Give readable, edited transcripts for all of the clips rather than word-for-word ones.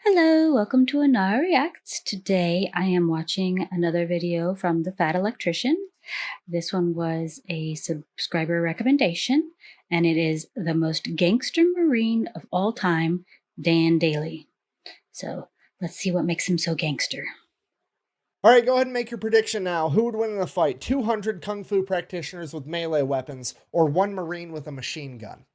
Hello, welcome to Ennara Reacts. Today I am watching another video from the Fat Electrician. This one was a subscriber recommendation, and it is the most gangster Marine of all time, Dan Daly. So let's see what makes him so gangster. All right, go ahead and make your prediction now. Who would win in a fight? 200 Kung Fu practitioners with melee weapons, or one Marine with a machine gun?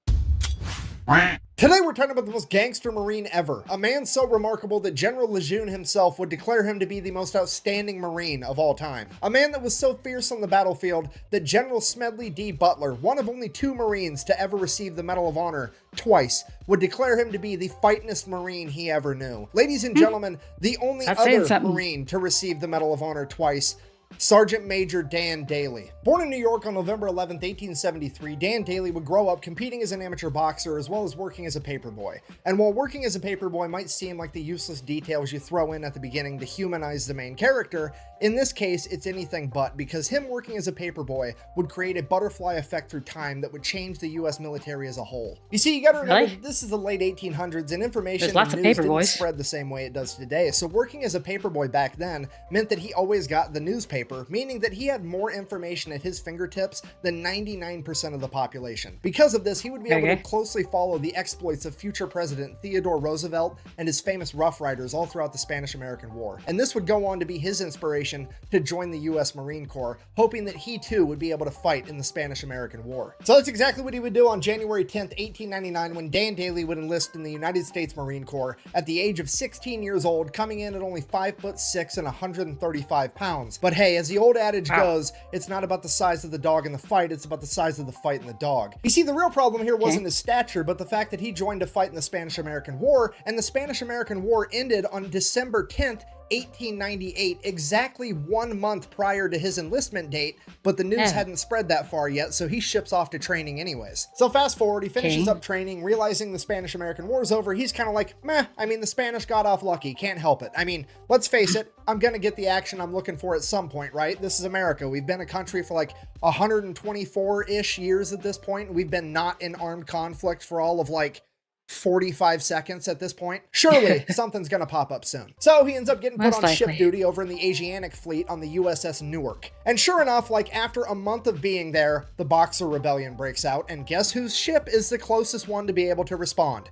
Today we're talking about the most gangster Marine ever. A man so remarkable that General Lejeune himself would declare him to be the most outstanding Marine of all time. A man that was so fierce on the battlefield that General Smedley D. Butler, one of only 2 Marines to ever receive the Medal of Honor twice, would declare him to be the fightingest Marine he ever knew. Ladies and gentlemen, the only other Marine to receive the Medal of Honor twice, Sergeant Major Dan Daly. Born in New York on November 11, 1873, Dan Daly would grow up competing as an amateur boxer as well as working as a paperboy. And while working as a paperboy might seem like the useless details you throw in at the beginning to humanize the main character, in this case it's anything but, because him working as a paperboy would create a butterfly effect through time that would change the US military as a whole. You see, you gotta remember that this is the late 1800s and information and news didn't spread the same way it does today. So working as a paperboy back then meant that he always got the newspaper, meaning that he had more information at his fingertips than 99% of the population. Because of this, he would be able to closely follow the exploits of future President Theodore Roosevelt and his famous Rough Riders all throughout the Spanish-American War. And this would go on to be his inspiration to join the US Marine Corps, hoping that he too would be able to fight in the Spanish-American War. So that's exactly what he would do on January 10th, 1899, when Dan Daly would enlist in the United States Marine Corps at the age of 16 years old, coming in at only 5'6" and 135 pounds. But hey, as the old adage goes, it's not about the size of the dog in the fight, it's about the size of the fight in the dog. You see, the real problem here wasn't his stature, but the fact that he joined to fight in the Spanish-American War, and the Spanish-American War ended on December 10th, 1898, exactly 1 month prior to his enlistment date, but the news hadn't spread that far yet, so he ships off to training anyways. So fast forward, he finishes up training, realizing the Spanish-American War is over. He's kind of like, meh, I mean, the Spanish got off lucky, can't help it. I mean, let's face it, I'm gonna get the action I'm looking for at some point, right? This is America. We've been a country for like 124-ish years at this point. We've been not in armed conflict for all of like 45 seconds at this point. Surely something's gonna pop up soon. So he ends up getting put on ship duty over in the Asiatic fleet on the USS Newark. And sure enough, like after a month of being there, the Boxer Rebellion breaks out, and guess whose ship is the closest one to be able to respond?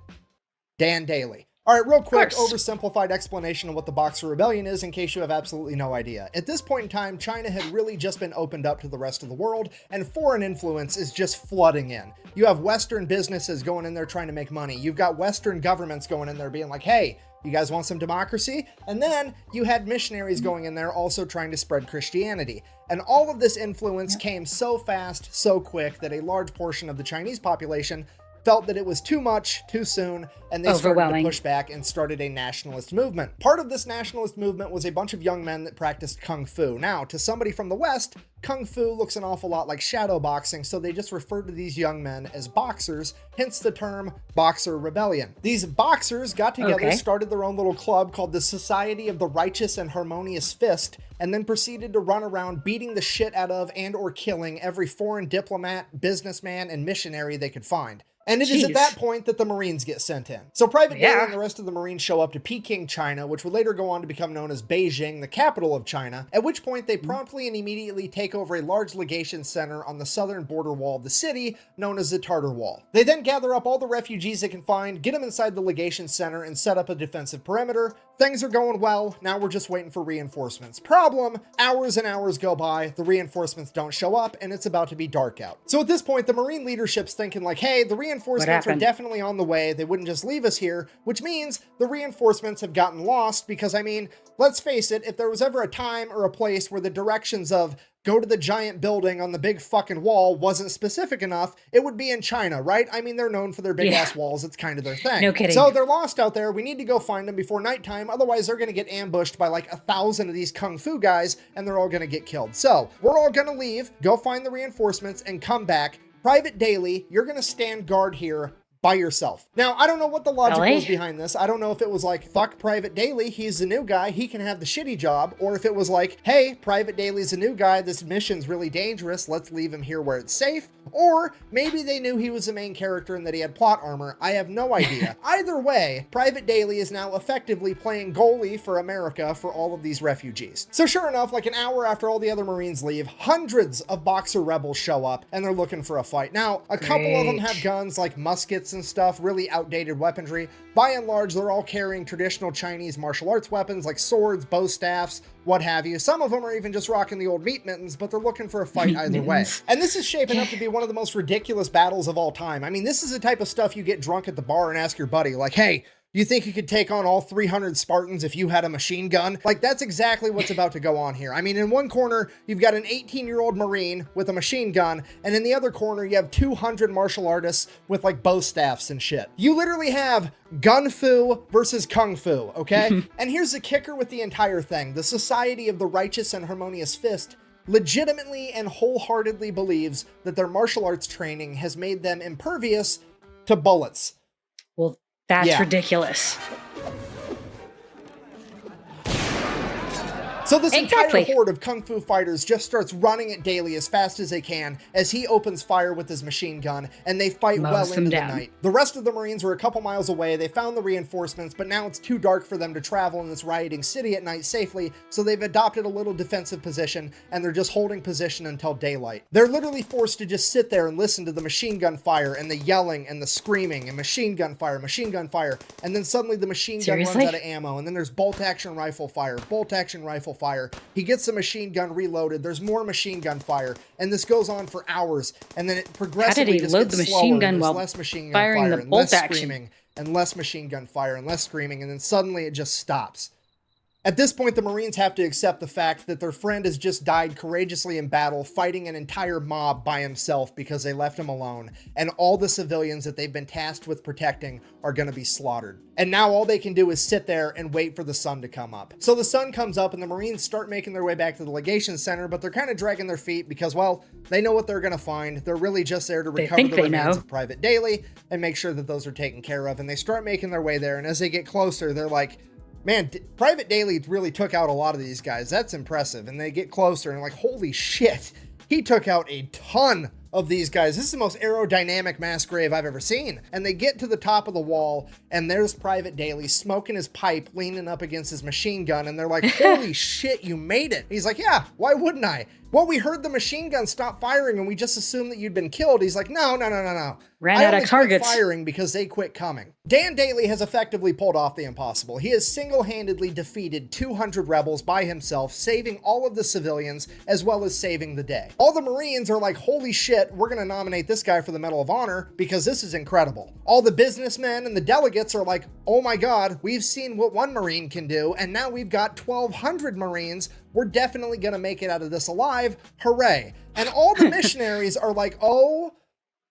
Dan Daly. All right, real quick, oversimplified explanation of what the Boxer Rebellion is in case you have absolutely no idea. At this point in time, China had really just been opened up to the rest of the world, and foreign influence is just flooding in. You have Western businesses going in there trying to make money. You've got Western governments going in there being like, hey, you guys want some democracy? And then you had missionaries going in there also trying to spread Christianity. And all of this influence came so fast, so quick, that a large portion of the Chinese population felt that it was too much, too soon, and they started to push back and started a nationalist movement. Part of this nationalist movement was a bunch of young men that practiced Kung Fu. Now, to somebody from the West, Kung Fu looks an awful lot like shadow boxing, so they just referred to these young men as boxers, hence the term Boxer Rebellion. These boxers got together, started their own little club called the Society of the Righteous and Harmonious Fist, and then proceeded to run around beating the shit out of and or killing every foreign diplomat, businessman, and missionary they could find. And it is at that point that the Marines get sent in. So Private Daly and the rest of the Marines show up to Peking, China, which would later go on to become known as Beijing, the capital of China, at which point they promptly and immediately take over a large legation center on the southern border wall of the city, known as the Tartar Wall. They then gather up all the refugees they can find, get them inside the legation center, and set up a defensive perimeter. Things are going well, now we're just waiting for reinforcements. Problem, hours and hours go by, the reinforcements don't show up, and it's about to be dark out. So at this point, the Marine leadership's thinking like, hey, the reinforcements are definitely on the way, they wouldn't just leave us here, which means the reinforcements have gotten lost because, I mean, let's face it, if there was ever a time or a place where the directions of go to the giant building on the big fucking wall wasn't specific enough, it would be in China, right? I mean, they're known for their big ass walls. It's kind of their thing. No kidding. So they're lost out there. We need to go find them before nighttime. Otherwise, they're going to get ambushed by like 1,000 of these Kung Fu guys, and they're all going to get killed. So we're all going to leave, go find the reinforcements, and come back. Private Daly, you're going to stand guard here by yourself. Now, I don't know what the logic Really? was behind this. I don't know if it was like, fuck Private Daly, he's the new guy, he can have the shitty job, or if it was like, hey, Private Daly's a new guy, this mission's really dangerous, let's leave him here where it's safe, or maybe they knew he was the main character and that he had plot armor. I have no idea. Either way, Private Daly is now effectively playing goalie for America for all of these refugees. So sure enough, like an hour after all the other Marines leave, hundreds of Boxer rebels show up and they're looking for a fight. Now, a couple of them have guns like muskets and stuff, really outdated weaponry. By and large, they're all carrying traditional Chinese martial arts weapons like swords, bow staffs, what have you. Some of them are even just rocking the old meat mittens, but they're looking for a fight either way. And this is shaping up to be one of the most ridiculous battles of all time. I mean, this is the type of stuff you get drunk at the bar and ask your buddy, like, hey, you think you could take on all 300 Spartans if you had a machine gun? Like, that's exactly what's about to go on here. I mean, in one corner, you've got an 18-year-old Marine with a machine gun, and in the other corner, you have 200 martial artists with, like, bow staffs and shit. You literally have gun fu versus kung fu, okay? And here's the kicker with the entire thing. The Society of the Righteous and Harmonious Fist legitimately and wholeheartedly believes that their martial arts training has made them impervious to bullets. Well, that's ridiculous. So this entire horde of Kung Fu fighters just starts running at Daly as fast as they can as he opens fire with his machine gun, and they fight well into the night. The rest of the Marines were a couple miles away. They found the reinforcements, but now it's too dark for them to travel in this rioting city at night safely, so they've adopted a little defensive position, and they're just holding position until daylight. They're literally forced to just sit there and listen to the machine gun fire and the yelling and the screaming and machine gun fire, and then suddenly the machine gun runs out of ammo, and then there's bolt-action rifle fire, bolt-action rifle fire. He gets the machine gun reloaded. There's more machine gun fire, and this goes on for hours. And then it progressively just gets slower. There's less machine gun fire and less screaming, and less machine gun fire and less screaming, and then suddenly it just stops. At this point, the Marines have to accept the fact that their friend has just died courageously in battle, fighting an entire mob by himself because they left him alone, and all the civilians that they've been tasked with protecting are going to be slaughtered. And now all they can do is sit there and wait for the sun to come up. So the sun comes up and the Marines start making their way back to the legation center, but they're kind of dragging their feet because, well, they know what they're going to find. They're really just there to recover the remains of Private Daly and make sure that those are taken care of. And they start making their way there, and as they get closer, they're like, man, Private Daly really took out a lot of these guys. That's impressive. And they get closer and like, holy shit, he took out a ton of these guys. This is the most aerodynamic mass grave I've ever seen. And they get to the top of the wall, and there's Private Daly smoking his pipe, leaning up against his machine gun. And they're like, holy shit, you made it. He's like, yeah, why wouldn't I? Well, we heard the machine gun stop firing and we just assumed that you'd been killed. He's like, no. Ran out of targets. Quit firing because they quit coming. Dan Daly has effectively pulled off the impossible. He has single-handedly defeated 200 rebels by himself, saving all of the civilians as well as saving the day. All the Marines are like, holy shit, we're going to nominate this guy for the Medal of Honor because this is incredible. All the businessmen and the delegates are like, oh my God, we've seen what one Marine can do, and now we've got 1,200 Marines. We're definitely going to make it out of this alive. Hooray. And all the missionaries are like, oh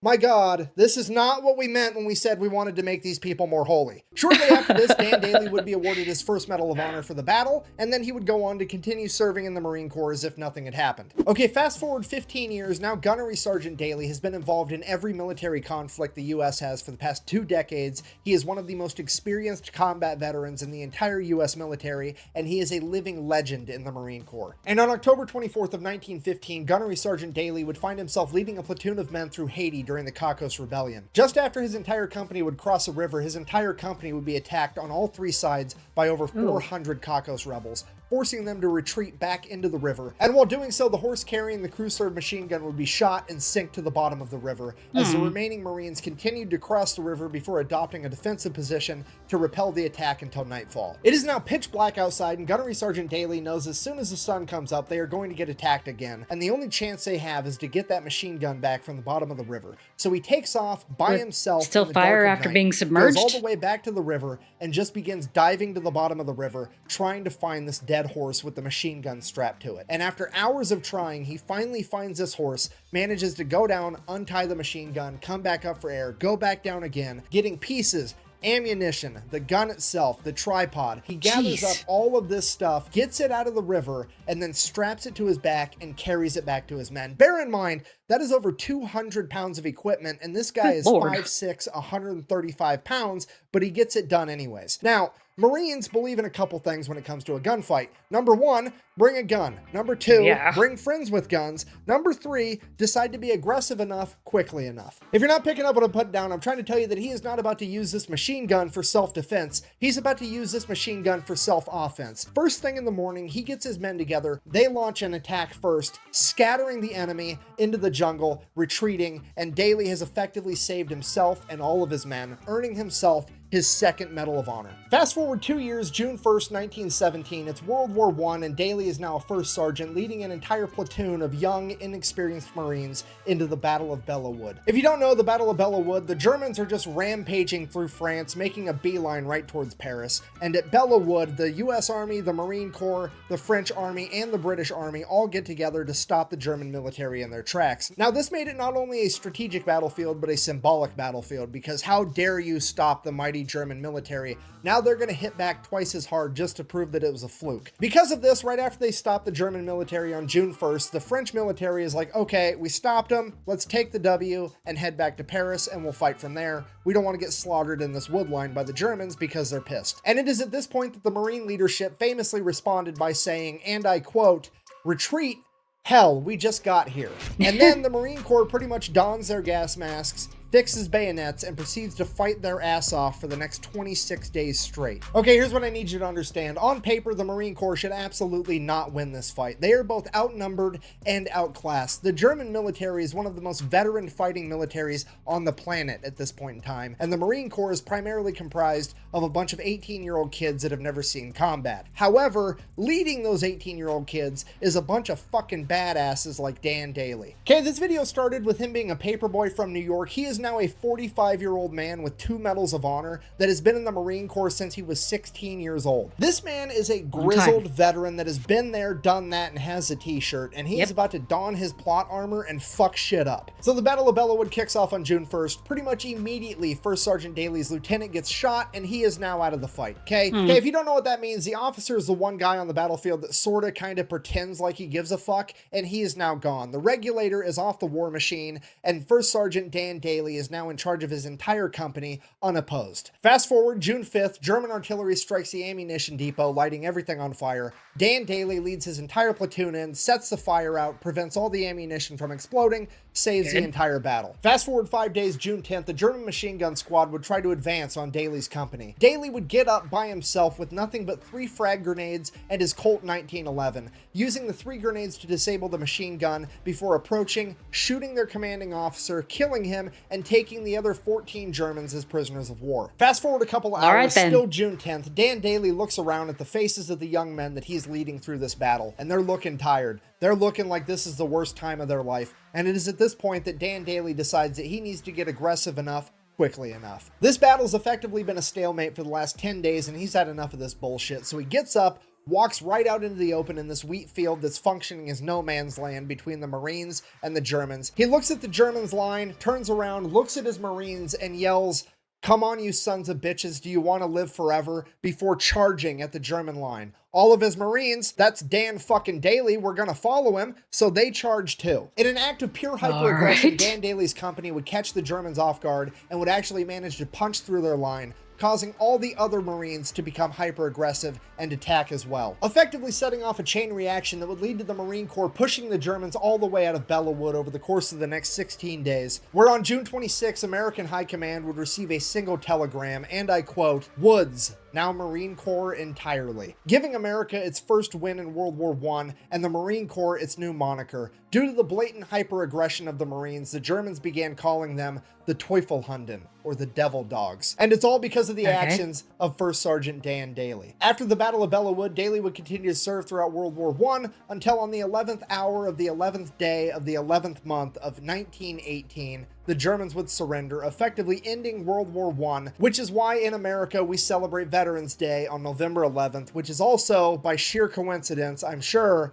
my God, this is not what we meant when we said we wanted to make these people more holy. Shortly after this, Dan Daly would be awarded his first Medal of Honor for the battle, and then he would go on to continue serving in the Marine Corps as if nothing had happened. Okay, fast forward 15 years, now Gunnery Sergeant Daly has been involved in every military conflict the U.S. has for the past 2 decades. He is one of the most experienced combat veterans in the entire U.S. military, and he is a living legend in the Marine Corps. And on October 24th of 1915, Gunnery Sergeant Daly would find himself leading a platoon of men through Haiti during the Cocos Rebellion. Just after his entire company would cross a river, his entire company would be attacked on all 3 sides by over 400 Cocos rebels, forcing them to retreat back into the river. And while doing so, the horse carrying the crew-served machine gun would be shot and sink to the bottom of the river as the remaining Marines continued to cross the river before adopting a defensive position to repel the attack until nightfall. It is now pitch black outside, and Gunnery Sergeant Daly knows as soon as the sun comes up, they are going to get attacked again, and the only chance they have is to get that machine gun back from the bottom of the river. So he takes off by himself. Still fire after being submerged? Goes all the way back to the river and just begins diving to the bottom of the river, trying to find this dead horse with the machine gun strapped to it. And after hours of trying, he finally finds this horse, manages to go down, untie the machine gun, come back up for air, go back down again, getting pieces, ammunition, the gun itself, the tripod. He gathers up all of this stuff, gets it out of the river, and then straps it to his back and carries it back to his men. Bear in mind, That is over 200 pounds of equipment, and this guy is Lord. 5'6", 135 pounds, but he gets it done anyways. Now, Marines believe in a couple things when it comes to a gunfight. Number 1, bring a gun. Number 2, bring friends with guns. Number 3, decide to be aggressive enough, quickly enough. If you're not picking up what I put down, I'm trying to tell you that he is not about to use this machine gun for self-defense. He's about to use this machine gun for self-offense. First thing in the morning, he gets his men together. They launch an attack first, scattering the enemy into the jungle, retreating, and Daly has effectively saved himself and all of his men, earning himself his second Medal of Honor. Fast forward 2 years, June 1st, 1917, it's World War I, and Daly is now a first sergeant leading an entire platoon of young, inexperienced Marines into the Battle of Belleau Wood. If you don't know the Battle of Belleau Wood, the Germans are just rampaging through France, making a beeline right towards Paris. And at Belleau Wood, the US Army, the Marine Corps, the French Army, and the British Army all get together to stop the German military in their tracks. Now, this made it not only a strategic battlefield, but a symbolic battlefield, because how dare you stop the mighty German military? Now they're going to hit back twice as hard just to prove that it was a fluke. Because of this, right after they stopped the German military on June 1st, the French military is like, okay, we stopped them, let's take the W and head back to Paris and we'll fight from there. We don't want to get slaughtered in this wood line by the Germans because they're pissed. And it is at this point that the Marine leadership famously responded by saying, and I quote, "Retreat? Hell, we just got here." And then the Marine Corps pretty much dons their gas masks, fixes bayonets, and proceeds to fight their ass off for the next 26 days straight. Okay, here's what I need you to understand. On paper, the Marine Corps should absolutely not win this fight. They are both outnumbered and outclassed. The German military is one of the most veteran fighting militaries on the planet at this point in time, and the Marine Corps is primarily comprised of a bunch of 18-year-old kids that have never seen combat. However, leading those 18-year-old kids is a bunch of fucking badasses like Dan Daly. Okay, this video started with him being a paperboy from New York. He is now a 45-year-old man with 2 Medals of Honor that has been in the Marine Corps since he was 16 years old. This man is a grizzled veteran that has been there, done that, and has a t-shirt, and he is about to don his plot armor and fuck shit up. So the Battle of Belleau Wood kicks off on June 1st. Pretty much immediately, First Sergeant Daly's lieutenant gets shot, and he is now out of the fight, okay? Okay, if you don't know what that means, the officer is the one guy on the battlefield that sorta kinda pretends like he gives a fuck, and he is now gone. The regulator is off the war machine, and First Sergeant Dan Daly is now in charge of his entire company, unopposed. Fast forward, June 5th, German artillery strikes the ammunition depot, lighting everything on fire. Dan Daly leads his entire platoon in, sets the fire out, prevents all the ammunition from exploding, saves the entire battle. Fast forward 5 days, June 10th, the German machine gun squad would try to advance on Daly's company. Daly would get up by himself with nothing but 3 frag grenades and his Colt 1911, using the 3 grenades to disable the machine gun before approaching, shooting their commanding officer, killing him, and taking the other 14 Germans as prisoners of war. Fast forward a couple hours, still June 10th, Dan Daly looks around at the faces of the young men that he's leading through this battle, and they're looking tired. They're looking like this is the worst time of their life, and it is at this point that Dan Daly decides that he needs to get aggressive enough quickly enough. This battle's effectively been a stalemate for the last 10 days, and he's had enough of this bullshit, so he gets up, walks right out into the open in this wheat field that's functioning as no man's land between the Marines and the Germans. He looks at the Germans' line, turns around, looks at his Marines, and yells, "Come on, you sons of bitches, do you want to live forever?" before charging at the German line. All of his Marines, that's Dan fucking Daly, were gonna follow him, so they charged too. In an act of pure hyper-aggression, Dan Daly's company would catch the Germans off guard and would actually manage to punch through their line, causing all the other Marines to become hyper-aggressive and attack as well, effectively setting off a chain reaction that would lead to the Marine Corps pushing the Germans all the way out of Belleau Wood over the course of the next 16 days, where on June 26, American High Command would receive a single telegram, and I quote, "Woods, now Marine Corps entirely," giving America its first win in World War I and the Marine Corps its new moniker. Due to the blatant hyper-aggression of the Marines, the Germans began calling them the Teufelhunden, or the Devil Dogs. And it's all because of the actions of First Sergeant Dan Daly. After the Battle of Belleau Wood, Daly would continue to serve throughout World War I until on the 11th hour of the 11th day of the 11th month of 1918, the Germans would surrender, effectively ending World War I, which is why in America we celebrate Veterans Day on November 11th, which is also, by sheer coincidence, I'm sure,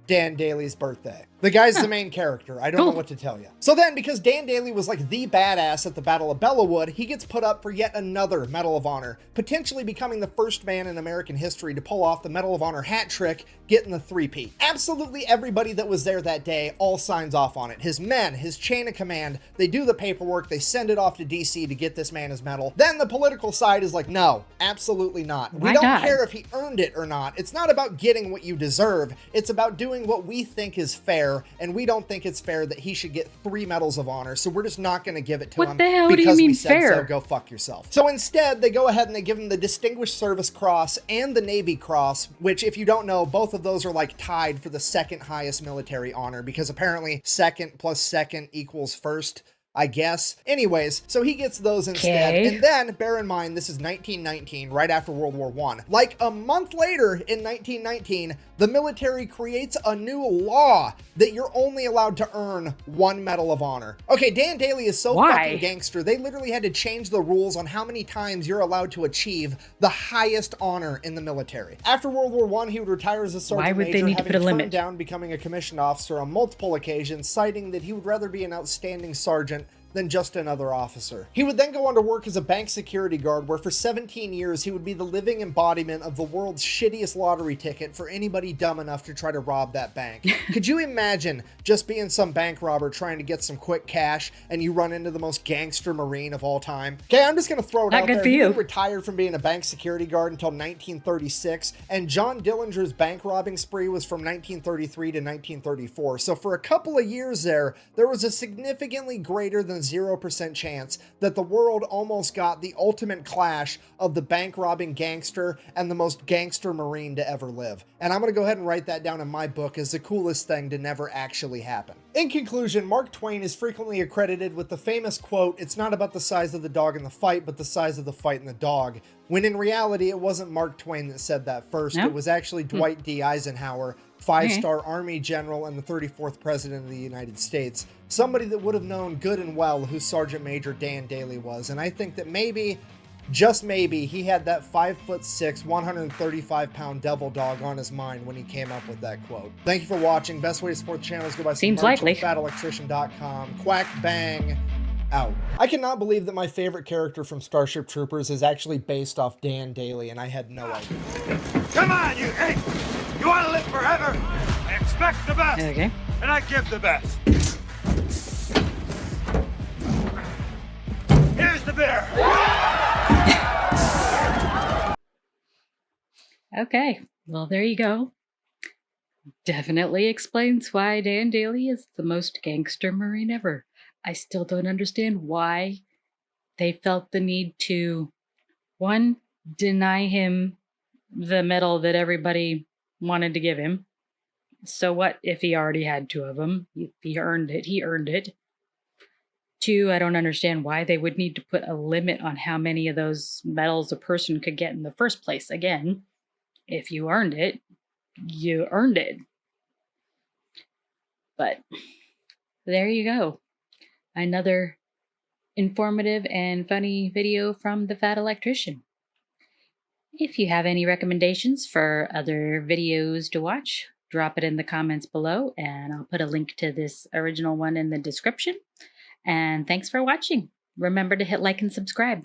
Dan Daly's birthday. The guy's the main character. I don't know what to tell you. So then, because Dan Daly was like the badass at the Battle of Bellawood, he gets put up for yet another Medal of Honor, potentially becoming the first man in American history to pull off the Medal of Honor hat trick, getting the three-peat. Absolutely everybody that was there that day all signs off on it. His men, his chain of command, they do the paperwork, they send it off to DC to get this man his medal. Then the political side is like, no, absolutely not. We don't care if he earned it or not. It's not about getting what you deserve. It's about doing what we think is fair, and we don't think it's fair that he should get 3 medals of honor, so we're just not going to give it to him. What the hell do you mean fair? So go fuck yourself. So instead, they go ahead and they give him the Distinguished Service Cross and the Navy Cross, which, if you don't know, both of those are like tied for the second highest military honor, because apparently second plus second equals first, I guess. Anyways, so he gets those instead. And then, bear in mind, this is 1919, right after World War I. Like a month later in 1919, the military creates a new law that you're only allowed to earn 1 Medal of Honor. Okay, Dan Daly is so fucking gangster, they literally had to change the rules on how many times you're allowed to achieve the highest honor in the military. After World War I, he would retire as a sergeant major, having turned down becoming a commissioned officer on multiple occasions, citing that he would rather be an outstanding sergeant than just another officer. He would then go on to work as a bank security guard, where for 17 years he would be the living embodiment of the world's shittiest lottery ticket for anybody dumb enough to try to rob that bank. Could you imagine just being some bank robber trying to get some quick cash and you run into the most gangster Marine of all time? Okay, I'm just gonna throw it out there. He retired from being a bank security guard until 1936, and John Dillinger's bank robbing spree was from 1933 to 1934. So for a couple of years there was a significantly greater than 0% chance that the world almost got the ultimate clash of the bank robbing gangster and the most gangster Marine to ever live. And I'm going to go ahead and write that down in my book as the coolest thing to never actually happen. In conclusion, Mark Twain is frequently accredited with the famous quote, "It's not about the size of the dog in the fight, but the size of the fight in the dog," when in reality, it wasn't Mark Twain that said that first. It was actually Dwight D. Eisenhower, 5-star Army general and the 34th president of the United States. Somebody that would have known good and well who Sergeant Major Dan Daly was. And I think that maybe, just maybe, he had that 5'6", 135-pound devil dog on his mind when he came up with that quote. Thank you for watching. Best way to support the channel is go buy some merch at FatElectrician.com. Quack, bang, out. I cannot believe that my favorite character from Starship Troopers is actually based off Dan Daly, and I had no idea. Come on, you ape! You want to live forever? I expect the best. Okay. And I give the best. Here's the beer. Okay. Well, there you go. Definitely explains why Dan Daly is the most gangster Marine ever. I still don't understand why they felt the need to, one, deny him the medal that everybody wanted to give him. So what if he already had 2 of them? If he earned it, he earned it. 2, I don't understand why they would need to put a limit on how many of those medals a person could get in the first place. Again, if you earned it, you earned it. But there you go. Another informative and funny video from the Fat Electrician. If you have any recommendations for other videos to watch, drop it in the comments below, and I'll put a link to this original one in the description. And thanks for watching. Remember to hit like and subscribe.